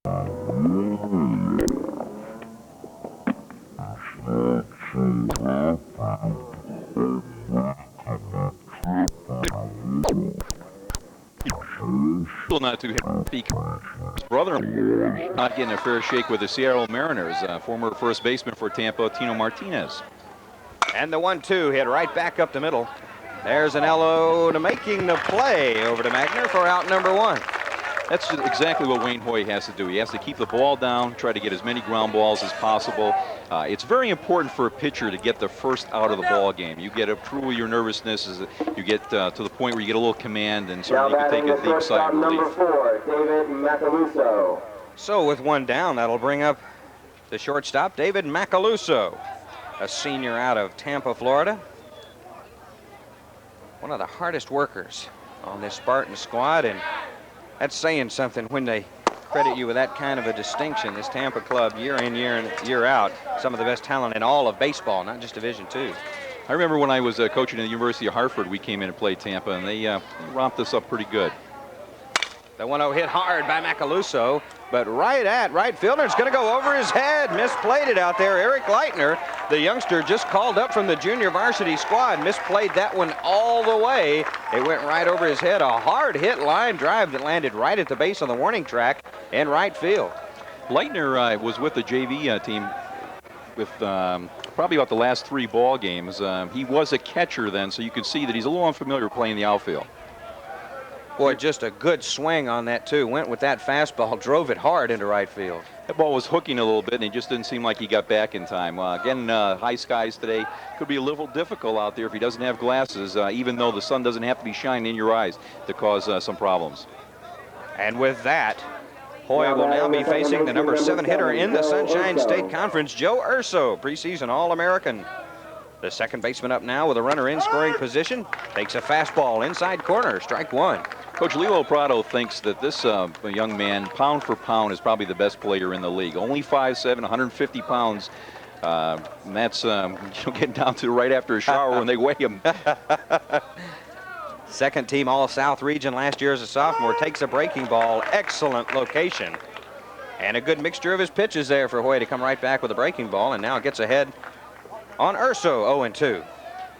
Still not too happy. His brother not getting a fair shake with the Seattle Mariners. Former first baseman for Tampa, Tino Martinez. And the 1-2 hit right back up the middle. There's Anello to making the play over to Magner for out number 1. That's exactly what Wayne Hoy has to do. He has to keep the ball down, try to get as many ground balls as possible. It's very important for a pitcher to get the first out of the ball game. You get through your nervousness, as you get to the point where you get a little command, and certainly you can take a deep sigh of relief. Number 4, David Macaluso. So with one down, that'll bring up the shortstop, David Macaluso, a senior out of Tampa, Florida. One of the hardest workers on this Spartan squad, and that's saying something when they credit you with that kind of a distinction. This Tampa club, year in, year out, some of the best talent in all of baseball, not just Division II. I remember when I was coaching at the University of Hartford, we came in and played Tampa, and they romped us up pretty good. The 1-0 hit hard by Macaluso, but right at right fielder. It's going to go over his head. Misplayed it out there. Eric Leitner, the youngster just called up from the junior varsity squad, misplayed that one all the way. It went right over his head. A hard hit line drive that landed right at the base on the warning track in right field. Leitner was with the JV team with probably about the last 3 ball games. He was a catcher then, so you can see that he's a little unfamiliar playing the outfield. Boy, just a good swing on that, too. Went with that fastball, drove it hard into right field. That ball was hooking a little bit, and it just didn't seem like he got back in time. Again, high skies today. Could be a little difficult out there if he doesn't have glasses, even though the sun doesn't have to be shining in your eyes to cause some problems. And with that, Hoy will now be facing the number 7 hitter in the Sunshine State Conference, Joe Urso, preseason All-American. The second baseman up now with a runner in scoring position. Takes a fastball inside corner, strike 1. Coach Lilo Prado thinks that this young man, pound for pound, is probably the best player in the league. Only 5'7", 150 pounds. And that's getting down to right after a shower when they weigh him. Second team All-South region last year as a sophomore. Takes a breaking ball. Excellent location. And a good mixture of his pitches there for Hoy to come right back with a breaking ball. And now gets ahead on Urso, 0-2.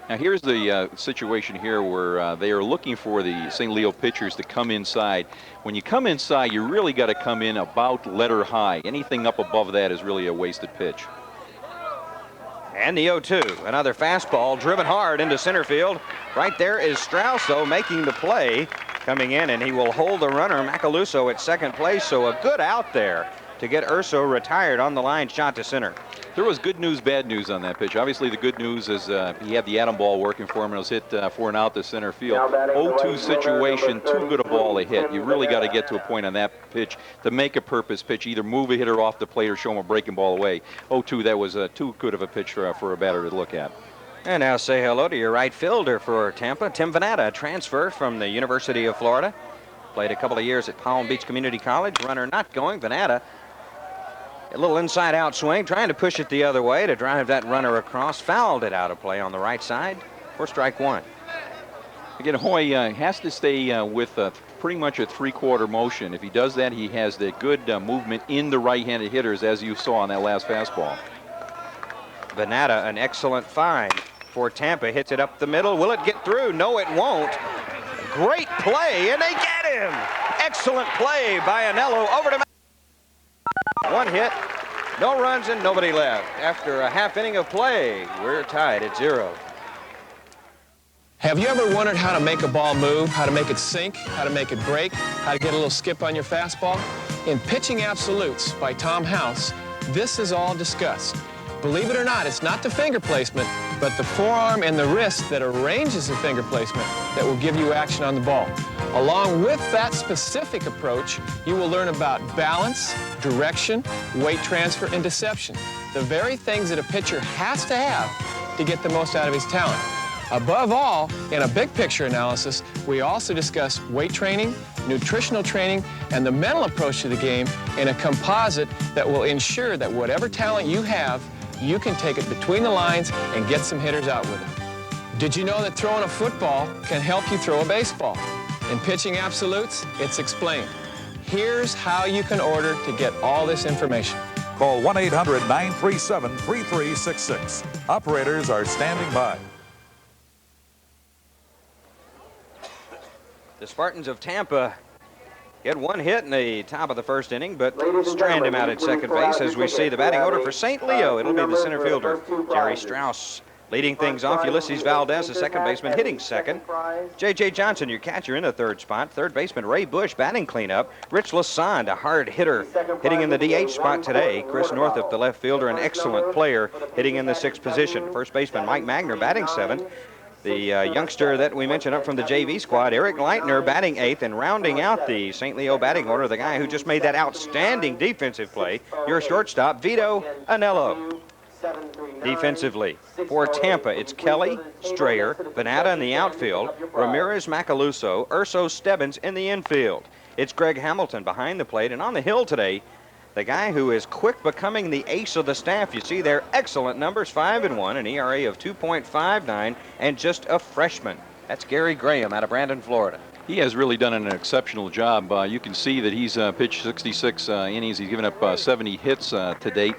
Now here's the situation here where they are looking for the St. Leo pitchers to come inside. When you come inside, you really got to come in about letter high. Anything up above that is really a wasted pitch. And the 0-2, another fastball driven hard into center field. Right there is Strauss, though, making the play, coming in, and he will hold the runner, Macaluso, at second place. So a good out there to get Urso retired on the line shot to center. There was good news, bad news on that pitch. Obviously, the good news is he had the atom ball working for him, and it was hit for an out to center field. 0-2 situation, too good a ball to hit. You really got to get to a point on that pitch to make a purpose pitch, either move a hitter off the plate or show him a breaking ball away. 0-2, that was too good of a pitch for a batter to look at. And now say hello to your right fielder for Tampa, Tim Venata, transfer from the University of Florida. Played a couple of years at Palm Beach Community College. Runner not going. Venata, a little inside-out swing, trying to push it the other way to drive that runner across. Fouled it out of play on the right side for strike 1. Again, Hoy has to stay with pretty much a 3/4 motion. If he does that, he has the good movement in the right-handed hitters, as you saw on that last fastball. Venata, an excellent find for Tampa. Hits it up the middle. Will it get through? No, it won't. Great play, and they get him. Excellent play by Anello over to one hit, no runs, and nobody left. After a half inning of play, we're tied at 0. Have you ever wondered how to make a ball move, how to make it sink, how to make it break, how to get a little skip on your fastball? In Pitching Absolutes by Tom House, this is all discussed. Believe it or not, it's not the finger placement, but the forearm and the wrist that arranges the finger placement that will give you action on the ball. Along with that specific approach, you will learn about balance, direction, weight transfer, and deception. The very things that a pitcher has to have to get the most out of his talent. Above all, in a big picture analysis, we also discuss weight training, nutritional training, and the mental approach to the game in a composite that will ensure that whatever talent you have, you can take it between the lines and get some hitters out with it. Did you know that throwing a football can help you throw a baseball? In Pitching Absolutes, it's explained. Here's how you can order to get all this information. Call 1-800-937-3366. Operators are standing by. The Spartans of Tampa get one hit in the top of the first inning, but strand him out at second base as we see the batting order for St. Leo. It'll be the center fielder, Jerry Strauss, leading things off. Ulysses Valdez, the second baseman, hitting second. J.J. Johnson, your catcher, in the third spot. Third baseman, Ray Bush, batting cleanup. Rich Lassonde, a hard hitter, hitting in the DH spot today. Chris Northup, the left fielder, an excellent player, hitting in the sixth position. First baseman, Mike Magner, batting seventh. The youngster that we mentioned up from the JV squad, Eric Leitner, batting eighth, and rounding out the St. Leo batting order, the guy who just made that outstanding defensive play, your shortstop, Vito Anello. Defensively, for Tampa, it's Kelly, Strayer, Venata in the outfield, Ramirez, Macaluso, Urso, Stebbins in the infield. It's Greg Hamilton behind the plate, and on the hill today, the guy who is quick becoming the ace of the staff. You see there, excellent numbers, 5-1, an ERA of 2.59, and just a freshman. That's Gary Graham out of Brandon, Florida. He has really done an exceptional job. You can see that he's pitched 66 innings. He's given up 70 hits to date.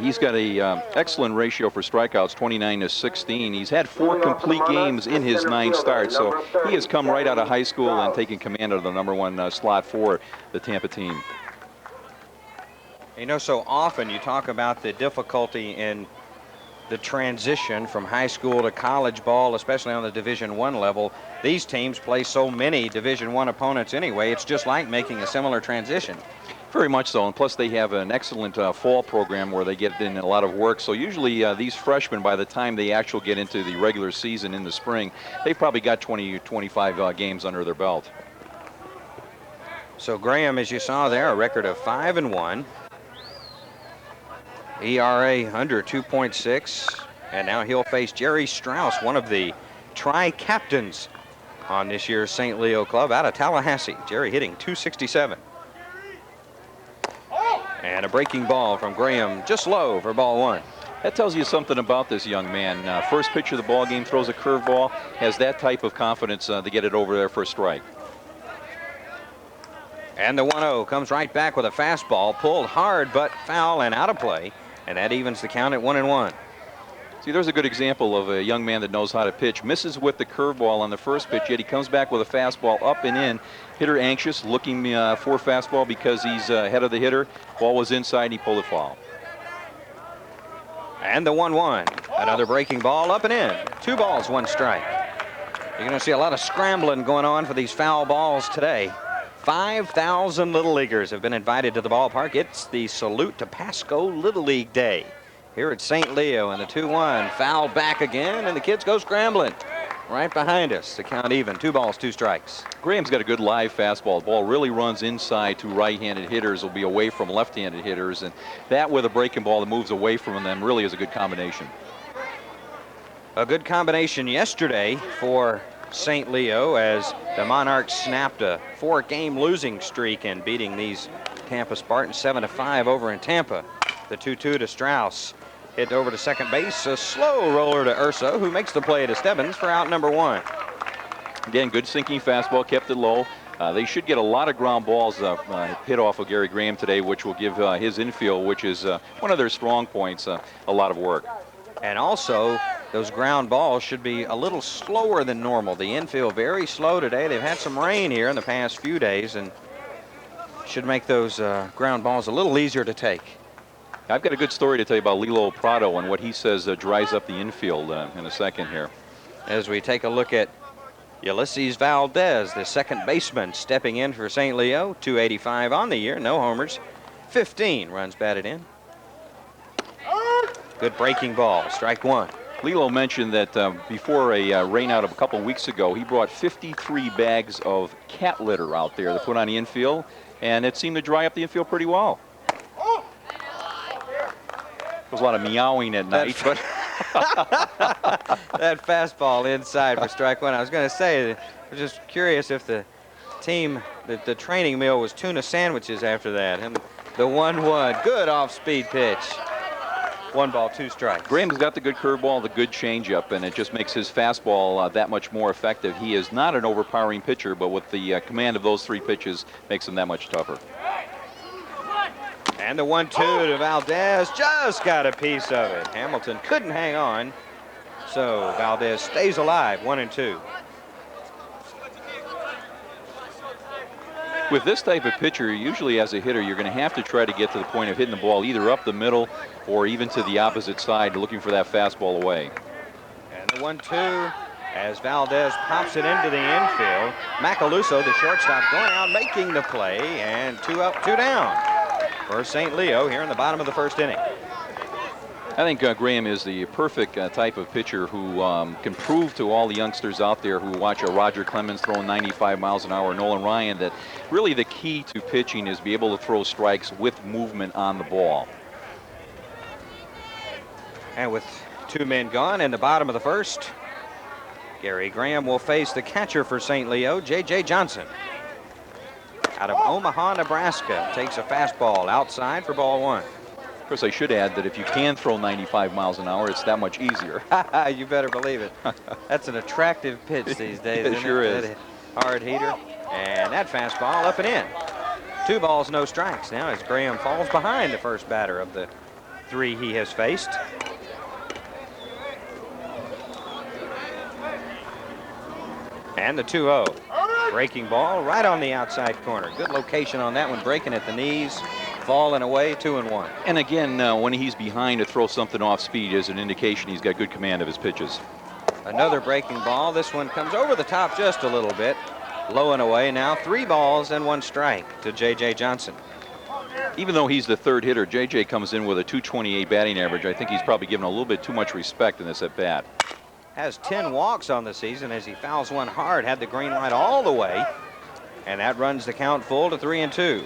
He's got a excellent ratio for strikeouts, 29-16. He's had 4 complete games in his 9 starts, so he has come right out of high school and taken command of the #1 slot for the Tampa team. You know, so often you talk about the difficulty in the transition from high school to college ball, especially on the Division I level. These teams play so many Division I opponents anyway. It's just like making a similar transition. Very much so, and plus they have an excellent fall program where they get in a lot of work. So usually these freshmen, by the time they actually get into the regular season in the spring, they've probably got 20 or 25 games under their belt. So Graham, as you saw there, a record of 5-1. ERA under 2.6, and now he'll face Jerry Strauss, one of the tri-captains on this year's St. Leo club out of Tallahassee. Jerry hitting .267. And a breaking ball from Graham, just low for ball 1. That tells you something about this young man. First pitch of the ball game, throws a curveball, has that type of confidence to get it over there for a strike. And the 1-0 comes right back with a fastball, pulled hard but foul and out of play. And that evens the count at 1-1. See, there's a good example of a young man that knows how to pitch. Misses with the curveball on the first pitch, yet he comes back with a fastball up and in. Hitter anxious, looking for fastball because he's ahead of the hitter. Ball was inside, and he pulled it foul. And the 1-1. Another breaking ball up and in. 2 balls, 1 strike. You're going to see a lot of scrambling going on for these foul balls today. 5,000 Little Leaguers have been invited to the ballpark. It's the Salute to Pasco Little League Day here at St. Leo, and the 2-1 fouled back again, and the kids go scrambling right behind us. The count even, 2 balls, 2 strikes. Graham's got a good live fastball. The ball really runs inside to right-handed hitters, will be away from left-handed hitters, and that with a breaking ball that moves away from them really is a good combination. A good combination yesterday for St. Leo as the Monarchs snapped a 4-game losing streak and beating these Tampa Spartans 7-5 over in Tampa. The 2-2 to Strauss. Hit over to second base. A slow roller to Urso, who makes the play to Stebbins for out number 1. Again, good sinking fastball, kept it low. They should get a lot of ground balls hit off of Gary Graham today, which will give his infield, which is one of their strong points, a lot of work. And also, those ground balls should be a little slower than normal. The infield very slow today. They've had some rain here in the past few days and should make those ground balls a little easier to take. I've got a good story to tell you about Lilo Prado and what he says dries up the infield in a second here. As we take a look at Ulysses Valdez, the second baseman, stepping in for St. Leo. .285 on the year, no homers, 15 runs batted in. Good breaking ball, strike 1. Lilo mentioned that before a rainout of a couple weeks ago, he brought 53 bags of cat litter out there to put on the infield, and it seemed to dry up the infield pretty well. There was a lot of meowing at night, but that fastball inside for strike 1. I was going to say, I was just curious if the team, the training meal was tuna sandwiches after that. And the 1-1, good off-speed pitch. 1 ball, 2 strikes. Graham's got the good curveball, the good changeup, and it just makes his fastball that much more effective. He is not an overpowering pitcher, but with the command of those 3 pitches, makes him that much tougher. And the 1-2 to Valdez, just got a piece of it. Hamilton couldn't hang on, so Valdez stays alive, 1-2. With this type of pitcher, usually as a hitter, you're going to have to try to get to the point of hitting the ball either up the middle or even to the opposite side, looking for that fastball away. And the 1-2 as Valdez pops it into the infield. Macaluso, the shortstop, going out making the play, and 2 up, 2 down for St. Leo here in the bottom of the 1st inning. I think Graham is the perfect type of pitcher who can prove to all the youngsters out there who watch Roger Clemens throwing 95 miles an hour, Nolan Ryan, that really the key to pitching is be able to throw strikes with movement on the ball. And with 2 men gone in the bottom of the 1st, Gary Graham will face the catcher for St. Leo, J.J. Johnson. Out of Omaha, Nebraska, takes a fastball outside for ball 1. Of course, I should add that if you can throw 95 miles an hour, it's that much easier. You better believe it. That's an attractive pitch these days. It sure is. That hard heater. And that fastball up and in. 2 balls, no strikes now as Graham falls behind the first batter of the 3 he has faced. And the 2-0. Breaking ball right on the outside corner. Good location on that one, breaking at the knees, falling away, 2-1. And again, when he's behind to throw something off speed is an indication he's got good command of his pitches. Another breaking ball. This one comes over the top just a little bit. Low and away now. 3 balls and 1 strike to J.J. Johnson. Even though he's the 3rd hitter, J.J. comes in with a .228 batting average. I think he's probably given a little bit too much respect in this at bat. Has 10 walks on the season as he fouls one hard. Had the green light all the way. And that runs the count full to 3-2.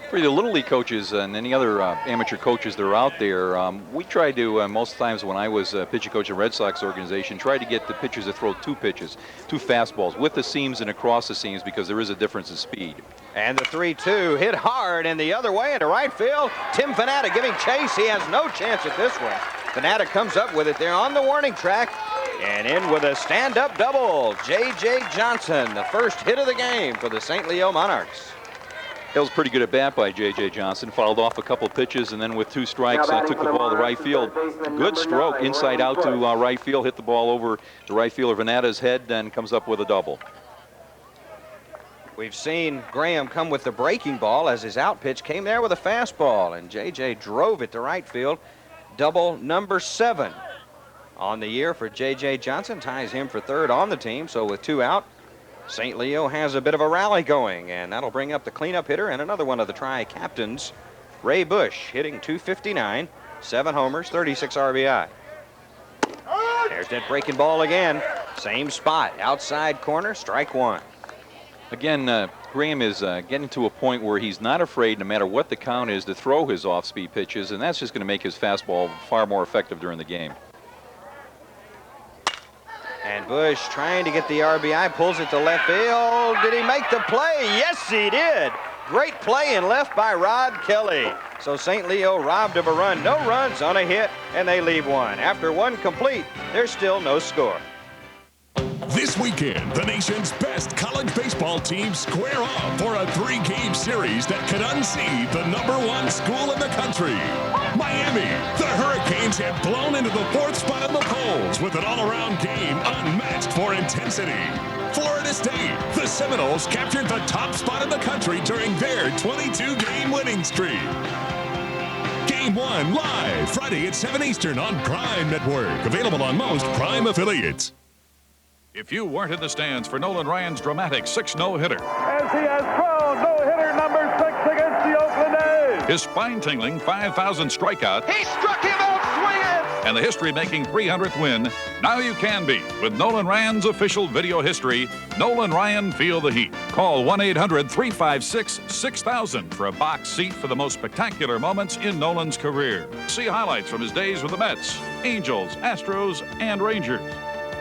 For the Little League coaches and any other amateur coaches that are out there, we try to, most times when I was pitching coach in the Red Sox organization, try to get the pitchers to throw 2 pitches, 2 fastballs, with the seams and across the seams, because there is a difference in speed. And the 3-2 hit hard and the other way into right field. Tim Fanatic giving chase. He has no chance at this one. Fanatic comes up with it there on the warning track and in with a stand-up double. J.J. Johnson, the first hit of the game for the St. Leo Monarchs. That was pretty good at bat by J.J. Johnson. Fouled off a couple pitches, and then with 2 strikes, took the ball to right field. Good stroke, inside out to right field. Hit the ball over the right fielder Vanata's head, and comes up with a double. We've seen Graham come with the breaking ball as his out pitch came there with a fastball, and J.J. drove it to right field. Double number 7 on the year for J.J. Johnson. Ties him for 3rd on the team, so with 2 out, St. Leo has a bit of a rally going, and that'll bring up the cleanup hitter and another one of the tri-captains, Ray Bush, hitting .259, 7 homers, 36 RBI. There's that breaking ball again. Same spot, outside corner, strike 1. Again, Graham is getting to a point where he's not afraid, no matter what the count is, to throw his off-speed pitches, and that's just going to make his fastball far more effective during the game. And Bush trying to get the RBI, pulls it to left field. Did he make the play? Yes, he did. Great play in left by Rod Kelly. So St. Leo robbed of a run. No runs on a hit, and they leave 1. After 1 complete, there's still no score. This weekend, the nation's best college baseball teams square off for a 3-game series that could unseat the #1 school in the country. Miami, the Hurricanes have blown into the 4th spot in the polls with an all-around game unmatched for intensity. Florida State, the Seminoles captured the top spot in the country during their 22-game winning streak. Game 1 live Friday at 7 Eastern on Prime Network. Available on most Prime affiliates. If you weren't in the stands for Nolan Ryan's dramatic 6 no-hitter, as he has thrown no-hitter number 6 against the Oakland A's. his spine-tingling 5,000 strikeout, He struck him out swinging. and the history-making 300th win, now you can be with Nolan Ryan's official video history. Nolan Ryan, Feel the Heat. Call 1-800-356-6000 for a box seat for the most spectacular moments in Nolan's career. See highlights from his days with the Mets, Angels, Astros, and Rangers.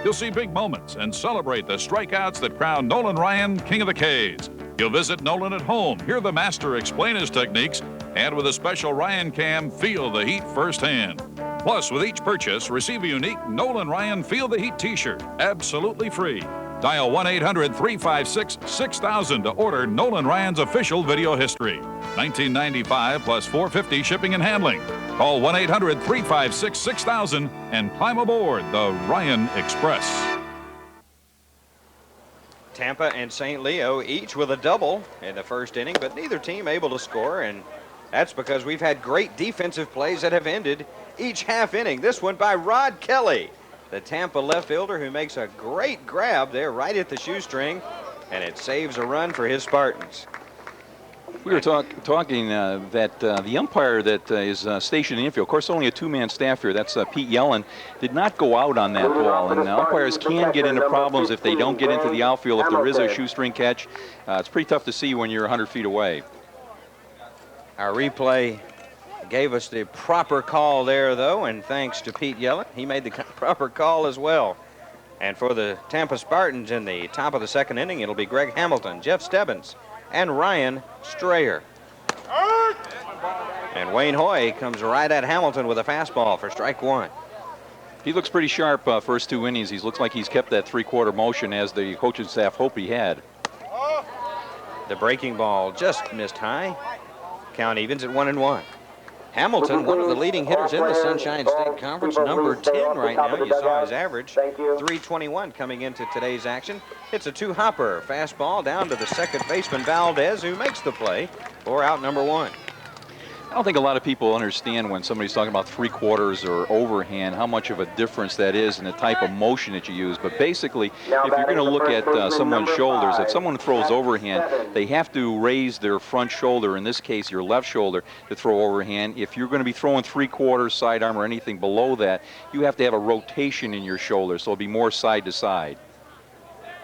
You'll see big moments and celebrate the strikeouts that crown Nolan Ryan King of the K's. You'll visit Nolan at home, hear the master explain his techniques, and with a special Ryan Cam, feel the heat firsthand. Plus, with each purchase, receive a unique Nolan Ryan Feel the Heat t-shirt, absolutely free. Dial 1-800-356-6000 to order Nolan Ryan's official video history. $19.95 plus $4.50 shipping and handling. Call 1-800-356-6000 and climb aboard the Ryan Express. Tampa and St. Leo each with a double in the first inning, but neither team able to score, and that's because we've had great defensive plays that have ended each half inning. This one by Rod Kelly, the Tampa left fielder, who makes a great grab there right at the shoestring, and it saves a run for his Spartans. We were talking that the umpire that is stationed in the infield, of course, only a two-man staff here. That's Pete Yellen, did not go out on that ball. And umpires can get into problems if they don't get into the outfield. If there is a shoestring catch, it's pretty tough to see when you're 100 feet away. Our replay gave us the proper call there, though, and thanks to Pete Yellen, he made the proper call as well. And for the Tampa Spartans in the top of the second inning, it'll be Greg Hamilton, Jeff Stebbins, and Ryan Strayer. And Wayne Hoy comes right at Hamilton with a fastball for strike one. He looks pretty sharp first two innings. He looks like he's kept that three-quarter motion as the coaching staff hoped he had. The breaking ball just missed high. Count evens at 1-1. Hamilton, one of the leading hitters in the Sunshine State Conference, number 10 right now. You saw his average, 321 coming into today's action. It's a two-hopper fastball down to the second baseman, Valdez, who makes the play for out number one. I don't think a lot of people understand when somebody's talking about three-quarters or overhand how much of a difference that is in the type of motion that you use. But basically, if you're going to look at someone's shoulders, if someone throws overhand, they have to raise their front shoulder, in this case your left shoulder, to throw overhand. If you're going to be throwing three-quarters, sidearm, or anything below that, you have to have a rotation in your shoulder, so it'll be more side to side.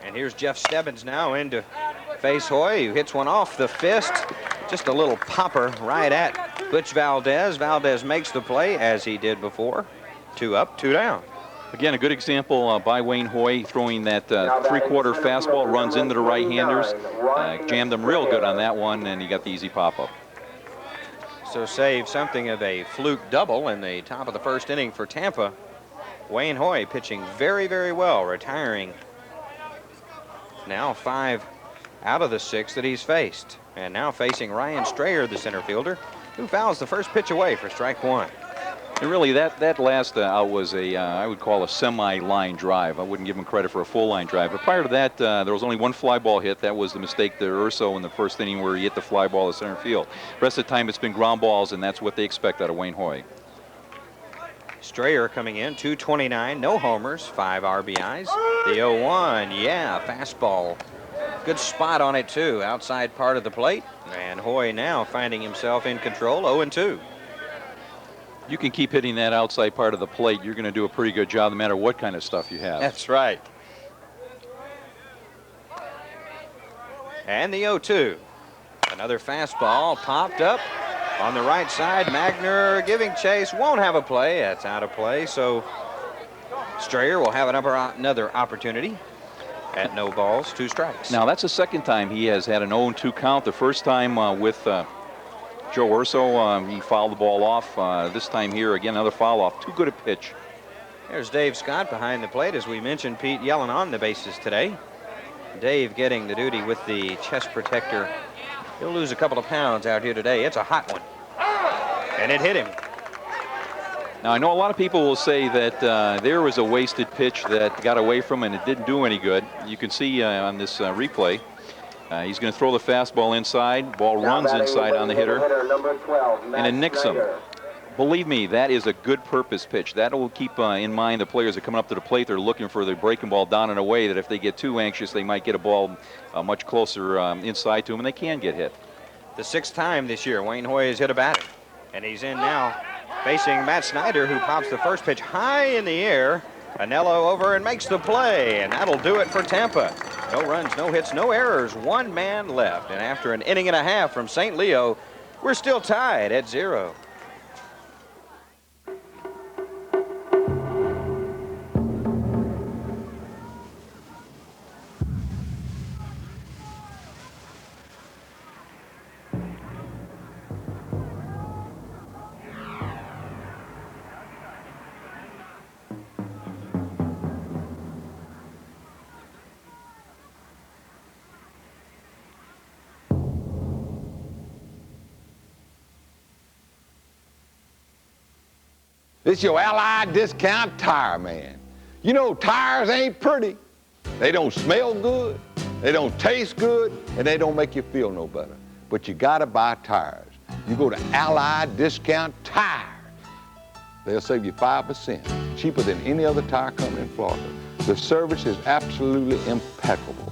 And here's Jeff Stebbins now in to face Hoy, who hits one off the fist. Just a little popper right at Butch Valdez. Valdez makes the play as he did before. 2 up, 2 down. Again, a good example by Wayne Hoy throwing that three-quarter fastball, runs into the right-handers. Jammed them real good on that one, and he got the easy pop-up. So save something of a fluke double in the top of the first inning for Tampa. Wayne Hoy pitching very, very well, retiring now 5 out of the 6 that he's faced. And now facing Ryan Strayer, the center fielder, who fouls the first pitch away for strike one. And really, that last out was I would call a semi-line drive. I wouldn't give him credit for a full line drive. But prior to that, there was only one fly ball hit. That was the mistake to Urso in the first inning where he hit the fly ball to center field. The rest of the time, it's been ground balls, and that's what they expect out of Wayne Hoy. Strayer coming in, 229, no homers, 5 RBIs. The 0-1, yeah, fastball. Good spot on it, too, outside part of the plate. And Hoy now finding himself in control, 0-2. You can keep hitting that outside part of the plate. You're going to do a pretty good job no matter what kind of stuff you have. That's right. And the 0-2. Another fastball popped up on the right side. Magner giving chase, won't have a play. That's out of play, so Strayer will have another opportunity. At no balls, 2 strikes. Now, that's the second time he has had an 0-2 count. The first time with Joe Urso, he fouled the ball off. This time here, again, another foul off. Too good a pitch. There's Dave Scott behind the plate. As we mentioned, Pete Yellen on the bases today. Dave getting the duty with the chest protector. He'll lose a couple of pounds out here today. It's a hot one. And it hit him. Now, I know a lot of people will say that there was a wasted pitch that got away from him and it didn't do any good. You can see on this replay, he's going to throw the fastball inside. Ball runs inside on the hitter, and it nicks him. Believe me, that is a good purpose pitch. That will keep in mind the players that are coming up to the plate. They're looking for the breaking ball down in a way that if they get too anxious, they might get a ball much closer inside to them, and they can get hit. The 6th time this year, Wayne Hoy has hit a batter, and he's in now. Facing Matt Snyder, who pops the first pitch high in the air. Anello over and makes the play, and that'll do it for Tampa. No runs, no hits, no errors, 1 man left. And after an inning and a half from St. Leo, we're still tied at 0. This your Allied Discount Tire Man. You know tires ain't pretty. They don't smell good, they don't taste good, and they don't make you feel no better. But you gotta buy tires. You go to Allied Discount Tire. They'll save you 5%, cheaper than any other tire company in Florida. The service is absolutely impeccable.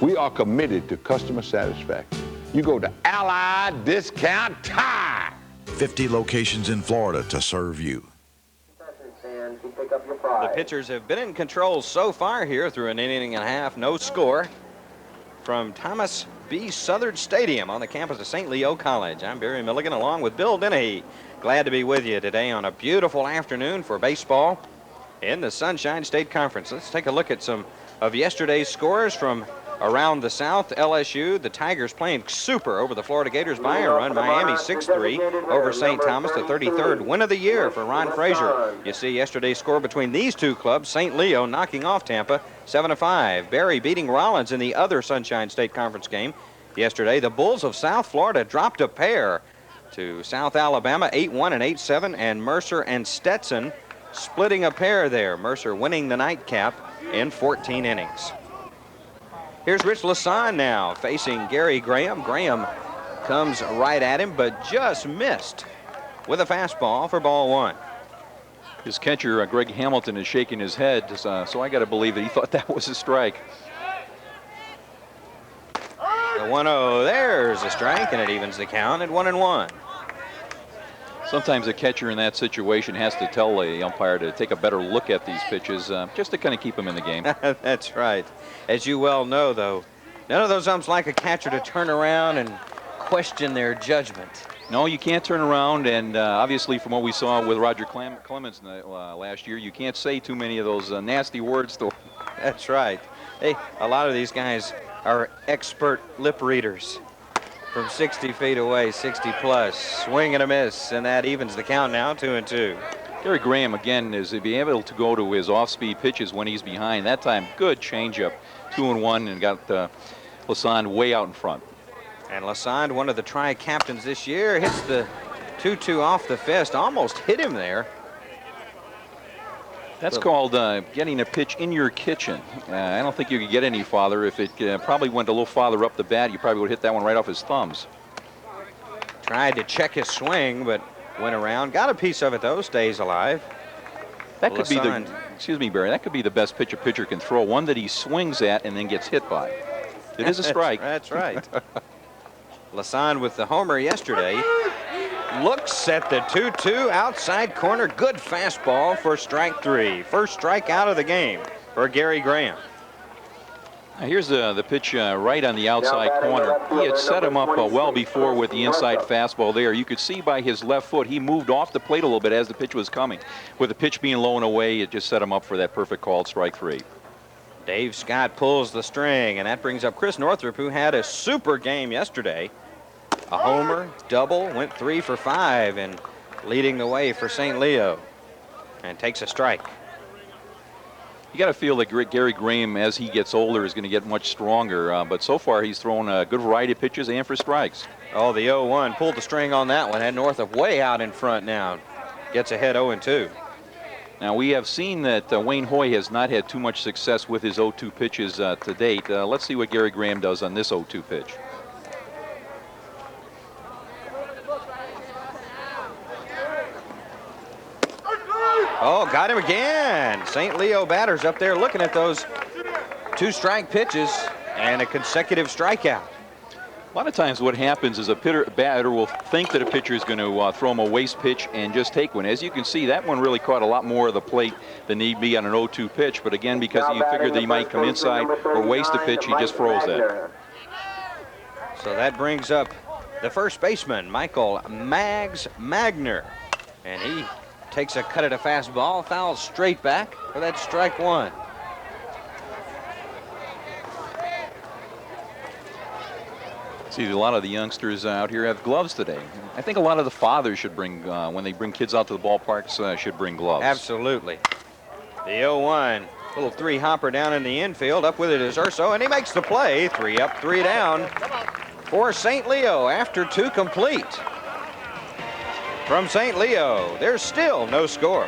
We are committed to customer satisfaction. You go to Allied Discount Tire. 50 locations in Florida to serve you. The pitchers have been in control so far here through an inning and a half. No score from Thomas B. Southard Stadium on the campus of St. Leo College. I'm Barry Milligan along with Bill Dennehy. Glad to be with you today on a beautiful afternoon for baseball in the Sunshine State Conference. Let's take a look at some of yesterday's scores from around the South. LSU, the Tigers playing super over the Florida Gators by a run. Miami 6-3 over St. Thomas, the 33rd win of the year for Ron Frazier. You see yesterday's score between these two clubs. St. Leo knocking off Tampa 7-5. Barry beating Rollins in the other Sunshine State Conference game yesterday. The Bulls of South Florida dropped a pair to South Alabama 8-1 and 8-7, and Mercer and Stetson splitting a pair there. Mercer winning the nightcap in 14 innings. Here's Rich Lasan now facing Gary Graham. Graham comes right at him, but just missed with a fastball for ball one. His catcher, Greg Hamilton, is shaking his head, so I got to believe that he thought that was a strike. The 1-0, there's a strike, and it evens the count at 1-1. Sometimes a catcher in that situation has to tell the umpire to take a better look at these pitches just to kind of keep him in the game. That's right. As you well know, though, none of those umps like a catcher to turn around and question their judgment. No, you can't turn around, and obviously from what we saw with Roger Clemens last year, you can't say too many of those nasty words to him. That's right. Hey, a lot of these guys are expert lip readers. From 60 feet away, 60 plus, swing and a miss, and that evens the count now, 2-2. Gary Graham, again, is to be able to go to his off-speed pitches when he's behind. That time, good changeup, 2-1, and got Lassonde way out in front. And Lassonde, one of the tri-captains this year, hits the 2-2 off the fist, almost hit him there. That's called getting a pitch in your kitchen. I don't think you could get any farther. If it probably went a little farther up the bat, you probably would hit that one right off his thumbs. Tried to check his swing, but went around. Got a piece of it, though. Stays alive. That could be the, excuse me, Barry, that could be the best pitch a pitcher can throw. One that he swings at and then gets hit by. It is a strike. That's right. Lassonde with the homer yesterday. Looks at the 2-2 outside corner. Good fastball for strike three. First strike out of the game for Gary Graham. Now here's the pitch right on the outside corner. He had set him up well before with the inside fastball there. You could see by his left foot he moved off the plate a little bit as the pitch was coming. With the pitch being low and away, it just set him up for that perfect called strike three. Dave Scott pulls the string, and that brings up Chris Northrup, who had a super game yesterday. A homer, double, went 3 for 5, and leading the way for St. Leo, and takes a strike. You got to feel that Gary Graham, as he gets older, is going to get much stronger. But so far, he's thrown a good variety of pitches and for strikes. Oh, the 0-1 pulled the string on that one. Had Northup way out in front now. Gets ahead 0-2. Now, we have seen that Wayne Hoy has not had too much success with his 0-2 pitches to date. Let's see what Gary Graham does on this 0-2 pitch. Oh, got him again. St. Leo batters up there looking at those 2 strike pitches and a consecutive strikeout. A lot of times what happens is a batter will think that a pitcher is going to throw him a waste pitch and just take one. As you can see, that one really caught a lot more of the plate than need be on an 0-2 pitch. But again, because he figured that he might come inside or waste a pitch, he just froze that. So that brings up the first baseman, Michael Mags Magner. And he takes a cut at a fastball, fouls straight back for that strike one. See, a lot of the youngsters out here have gloves today. I think a lot of the fathers should bring, when they bring kids out to the ballparks, should bring gloves. Absolutely. The 0-1, little 3-hopper down in the infield. Up with it is Urso, and he makes the play. 3 up, 3 down for St. Leo after 2 complete. from St. Leo. There's still no score.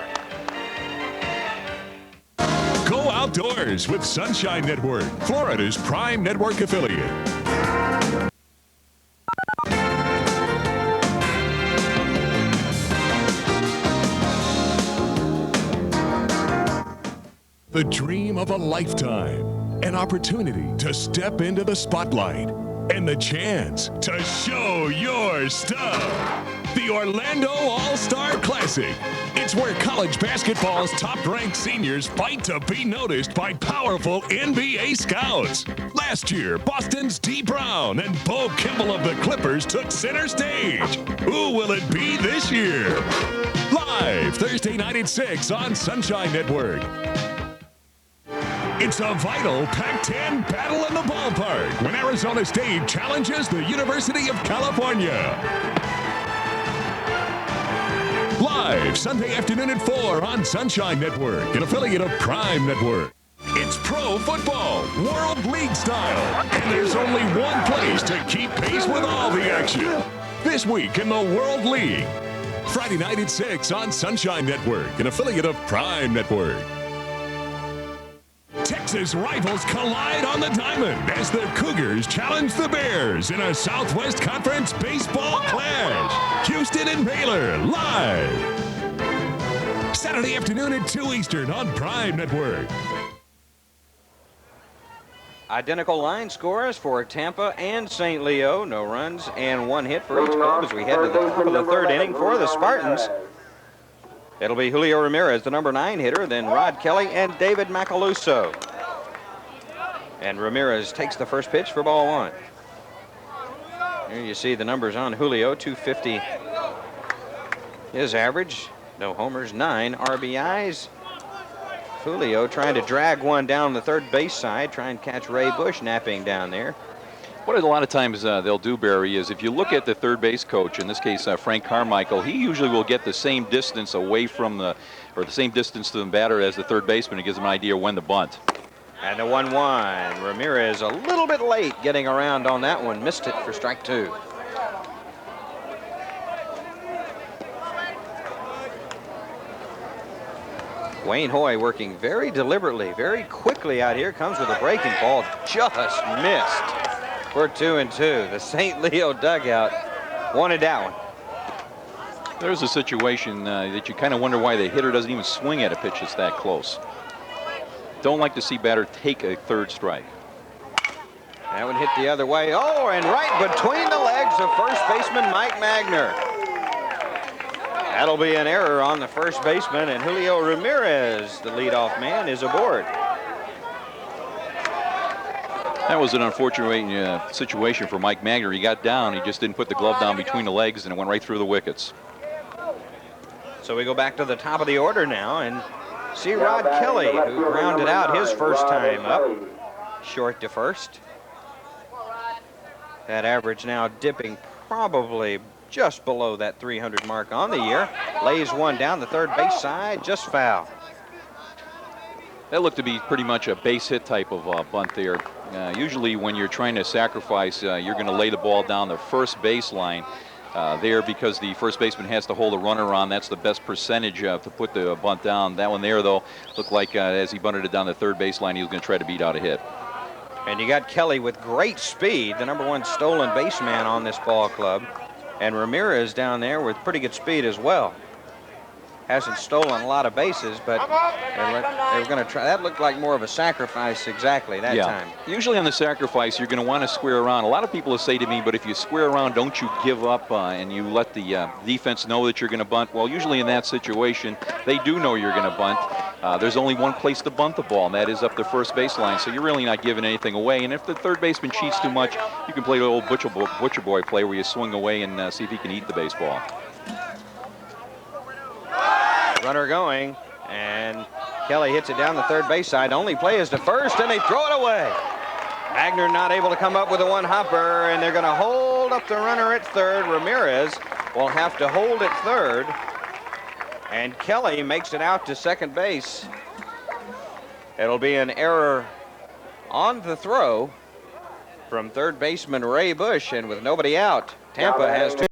Go outdoors with Sunshine Network, Florida's prime network affiliate. The dream of a lifetime, an opportunity to step into the spotlight, and the chance to show your stuff. The Orlando All-Star Classic. It's where college basketball's top-ranked seniors fight to be noticed by powerful NBA scouts. Last year, Boston's Dee Brown and Bo Kimball of the Clippers took center stage. Who will it be this year? Live Thursday night at 6 on Sunshine Network. It's a vital Pac-10 battle in the ballpark when Arizona State challenges the University of California. Live Sunday afternoon at 4 on Sunshine Network, an affiliate of Prime Network. It's pro football, World League style, and there's only one place to keep pace with all the action. This week in the World League. Friday night at 6 on Sunshine Network, an affiliate of Prime Network. Texas rivals collide on the diamond as the Cougars challenge the Bears in a Southwest Conference baseball clash. Houston and Baylor live. Saturday afternoon at 2 Eastern on Prime Network. Identical line scores for Tampa and St. Leo. No runs and one hit for each club as we head to the top of the third inning for the Spartans. It'll be Julio Ramirez, the number 9 hitter, then Rod Kelly and David Macaluso. And Ramirez takes the first pitch for ball 1. Here you see the numbers on Julio, 250 his average. No homers, 9 RBIs. Julio trying to drag one down the third base side, try and catch Ray Bush napping down there. What a lot of times they'll do, Barry, is if you look at the third base coach, in this case Frank Carmichael, he usually will get the same distance away from the same distance to the batter as the third baseman. It gives him an idea when to bunt. And the 1-1. Ramirez a little bit late getting around on that one. Missed it for strike 2. Wayne Hoy working very deliberately, very quickly out here. Comes with a breaking ball. Just missed. For 2-2. The St. Leo dugout wanted that one. There's a situation that you kind of wonder why the hitter doesn't even swing at a pitch that's that close. Don't like to see batter take a third strike. That one hit the other way. Oh, and right between the legs of first baseman Mike Magner. That'll be an error on the first baseman, and Julio Ramirez, the leadoff man, is aboard. That was an unfortunate situation for Mike Magner. He got down, he just didn't put the glove down between the legs, and it went right through the wickets. So we go back to the top of the order now and see Rod Kelly, who rounded out his first time up, short to first. That average now dipping probably just below that 300 mark on the year. Lays one down the third base side, just foul. That looked to be pretty much a base hit type of bunt there. Usually when you're trying to sacrifice, you're going to lay the ball down the first baseline there because the first baseman has to hold a runner on. That's the best percentage to put the bunt down. That one there, though, looked like as he bunted it down the third baseline, he was going to try to beat out a hit. And you got Kelly with great speed, the number 1 stolen baseman on this ball club. And Ramirez down there with pretty good speed as well. Hasn't stolen a lot of bases, but they were going to try. That looked like more of a sacrifice exactly that time. Usually on the sacrifice, you're going to want to square around. A lot of people will say to me, but if you square around, don't you give up and you let the defense know that you're going to bunt? Well, usually in that situation, they do know you're going to bunt. There's only one place to bunt the ball, and that is up the first baseline, so you're really not giving anything away. And if the third baseman cheats too much, you can play the old Butcher Boy play where you swing away and see if he can eat the baseball. Runner going, and Kelly hits it down the third base side. Only play is to first, and they throw it away. Magner not able to come up with a one-hopper, and they're going to hold up the runner at third. Ramirez will have to hold at third, and Kelly makes it out to second base. It'll be an error on the throw from third baseman Ray Bush, and with nobody out, Tampa has 2